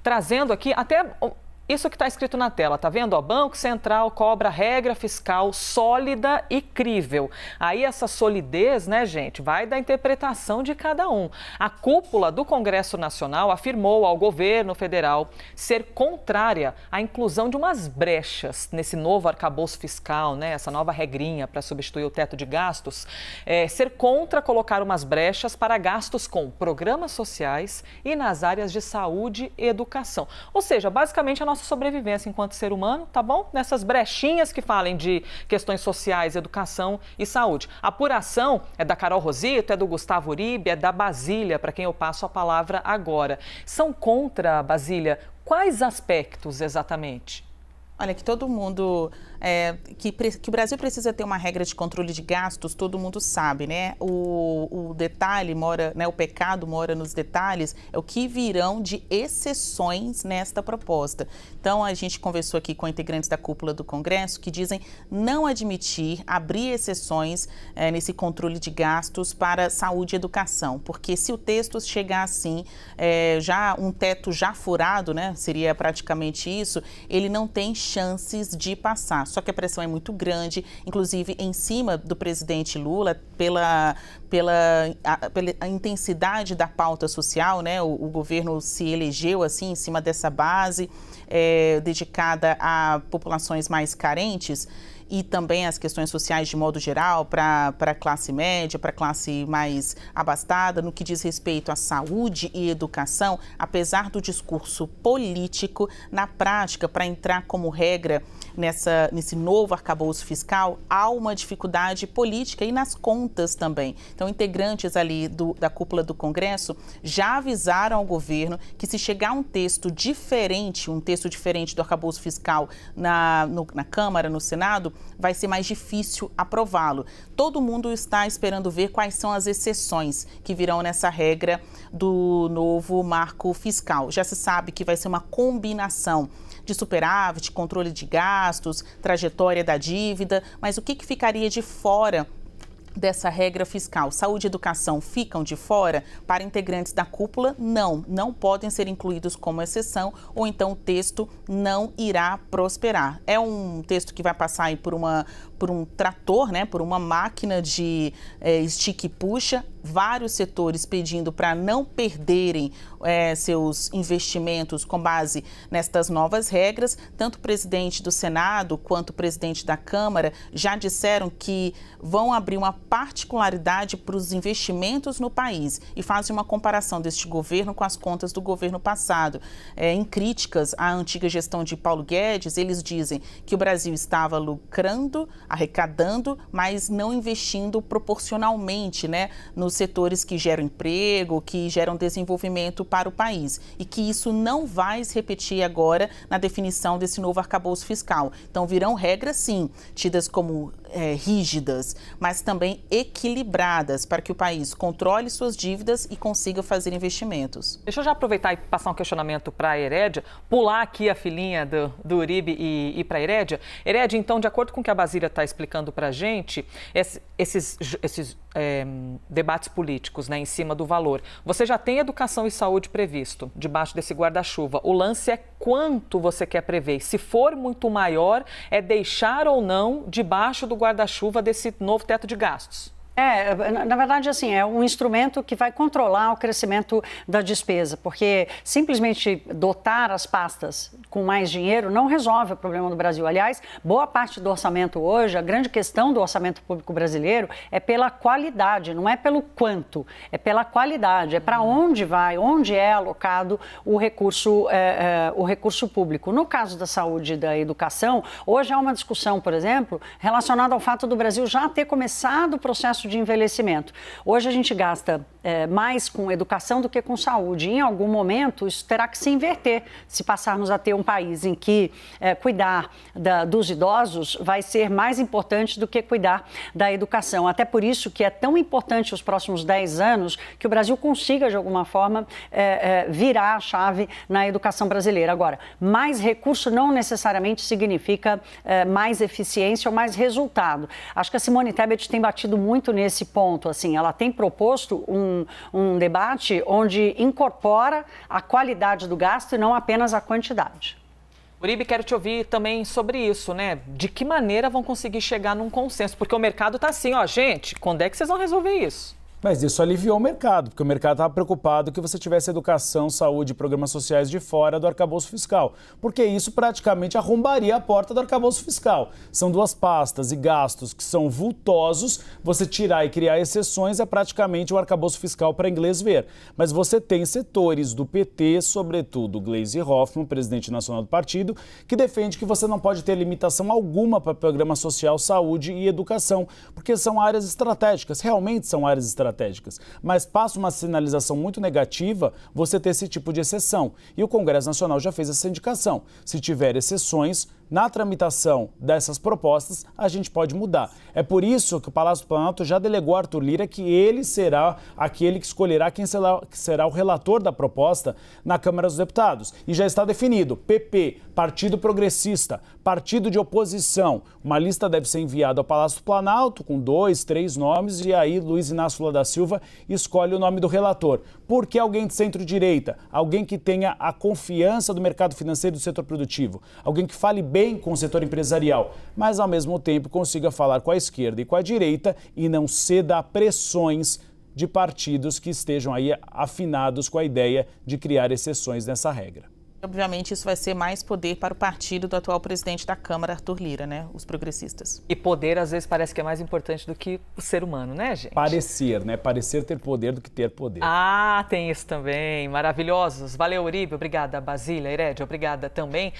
trazendo aqui até isso que está escrito na tela, tá vendo? O Banco Central cobra regra fiscal sólida e crível. Aí essa solidez, né, gente, vai da interpretação de cada um. A cúpula do Congresso Nacional afirmou ao governo federal ser contrária à inclusão de umas brechas nesse novo arcabouço fiscal, né, essa nova regrinha para substituir o teto de gastos, ser contra colocar umas brechas para gastos com programas sociais e nas áreas de saúde e educação. Ou seja, basicamente a nossa sobrevivência enquanto ser humano, tá bom? Nessas brechinhas que falem de questões sociais, educação e saúde. A apuração é da Carol Rosito, é do Gustavo Uribe, é da Basília, para quem eu passo a palavra agora. São contra, Basília, quais aspectos exatamente? Olha, que todo mundo, que o Brasil precisa ter uma regra de controle de gastos, todo mundo sabe, né? O detalhe mora, né? O pecado mora nos detalhes, é o que virão de exceções nesta proposta. Então, a gente conversou aqui com integrantes da cúpula do Congresso que dizem não admitir, abrir exceções nesse controle de gastos para saúde e educação, porque se o texto chegar assim, já um teto já furado, né? Seria praticamente isso, ele não tem chances de passar. Só que a pressão é muito grande, inclusive em cima do presidente Lula, pela intensidade da pauta social, né? O governo se elegeu assim em cima dessa base dedicada a populações mais carentes e também as questões sociais de modo geral, para a classe média, para a classe mais abastada, no que diz respeito à saúde e educação, apesar do discurso político, na prática, para entrar como regra nesse novo arcabouço fiscal, há uma dificuldade política e nas contas também. Então, integrantes ali da cúpula do Congresso já avisaram ao governo que se chegar um texto diferente do arcabouço fiscal na Câmara, no Senado, vai ser mais difícil aprová-lo. Todo mundo está esperando ver quais são as exceções que virão nessa regra do novo marco fiscal. Já se sabe que vai ser uma combinação de superávit, controle de gastos, trajetória da dívida, mas o que ficaria de fora dessa regra fiscal? Saúde e educação ficam de fora? Para integrantes da cúpula, não podem ser incluídos como exceção, ou então o texto não irá prosperar. É um texto que vai passar aí por um trator, né, por uma máquina de estica e puxa, vários setores pedindo para não perderem seus investimentos com base nestas novas regras. Tanto o presidente do Senado quanto o presidente da Câmara já disseram que vão abrir uma particularidade para os investimentos no país e fazem uma comparação deste governo com as contas do governo passado. Em críticas à antiga gestão de Paulo Guedes, eles dizem que o Brasil estava lucrando, arrecadando, mas não investindo proporcionalmente, né, nos setores que geram emprego, que geram desenvolvimento para o país. E que isso não vai se repetir agora na definição desse novo arcabouço fiscal. Então, virão regras, sim, tidas como rígidas, mas também equilibradas para que o país controle suas dívidas e consiga fazer investimentos. Deixa eu já aproveitar e passar um questionamento para a Herédia, pular aqui a filinha do Uribe e ir para a Herédia. Herédia, então, de acordo com o que a Basília está explicando para a gente, esses debates políticos, né, em cima do valor, você já tem educação e saúde previsto debaixo desse guarda-chuva. O lance é quanto você quer prever. Se for muito maior, é deixar ou não debaixo do guarda-chuva desse novo teto de gastos. Na verdade, assim, é um instrumento que vai controlar o crescimento da despesa, porque simplesmente dotar as pastas com mais dinheiro não resolve o problema do Brasil. Aliás, boa parte do orçamento hoje, a grande questão do orçamento público brasileiro é pela qualidade, não é pelo quanto, é pela qualidade, é para onde vai, onde é alocado o recurso público. No caso da saúde e da educação, hoje há uma discussão, por exemplo, relacionada ao fato do Brasil já ter começado o processo de envelhecimento. Hoje a gente gasta mais com educação do que com saúde. Em algum momento isso terá que se inverter. Se passarmos a ter um país em que cuidar dos idosos vai ser mais importante do que cuidar da educação. Até por isso que é tão importante os próximos 10 anos que o Brasil consiga, de alguma forma, virar a chave na educação brasileira. Agora, mais recurso não necessariamente significa mais eficiência ou mais resultado. Acho que a Simone Tebet tem batido muito nesse ponto, assim, ela tem proposto um debate onde incorpora a qualidade do gasto e não apenas a quantidade. Uribe, quero te ouvir também sobre isso, né? De que maneira vão conseguir chegar num consenso? Porque o mercado está assim, ó, gente, quando é que vocês vão resolver isso? Mas isso aliviou o mercado, porque o mercado estava preocupado que você tivesse educação, saúde e programas sociais de fora do arcabouço fiscal, porque isso praticamente arrombaria a porta do arcabouço fiscal. São duas pastas e gastos que são vultosos, você tirar e criar exceções é praticamente o arcabouço fiscal para inglês ver. Mas você tem setores do PT, sobretudo Gleisi Hoffmann, presidente nacional do partido, que defende que você não pode ter limitação alguma para programa social, saúde e educação, porque são áreas estratégicas, realmente são áreas estratégicas. Mas passa uma sinalização muito negativa você ter esse tipo de exceção. E o Congresso Nacional já fez essa indicação. Se tiver exceções, na tramitação dessas propostas, a gente pode mudar. É por isso que o Palácio do Planalto já delegou a Arthur Lira que ele será aquele que escolherá quem será o relator da proposta na Câmara dos Deputados. E já está definido: PP, Partido Progressista, Partido de Oposição. Uma lista deve ser enviada ao Palácio do Planalto com 2, 3 nomes e aí Luiz Inácio Lula da Silva escolhe o nome do relator. Por que alguém de centro-direita? Alguém que tenha a confiança do mercado financeiro e do setor produtivo. Alguém que fale bem com o setor empresarial, mas ao mesmo tempo consiga falar com a esquerda e com a direita e não ceda a pressões de partidos que estejam aí afinados com a ideia de criar exceções nessa regra. Obviamente, isso vai ser mais poder para o partido do atual presidente da Câmara, Arthur Lira, né? Os progressistas. E poder, às vezes, parece que é mais importante do que o ser humano, né, gente? Parecer, né? Parecer ter poder do que ter poder. Ah, tem isso também. Maravilhosos. Valeu, Uribe. Obrigada, Basília. Herédia, obrigada também.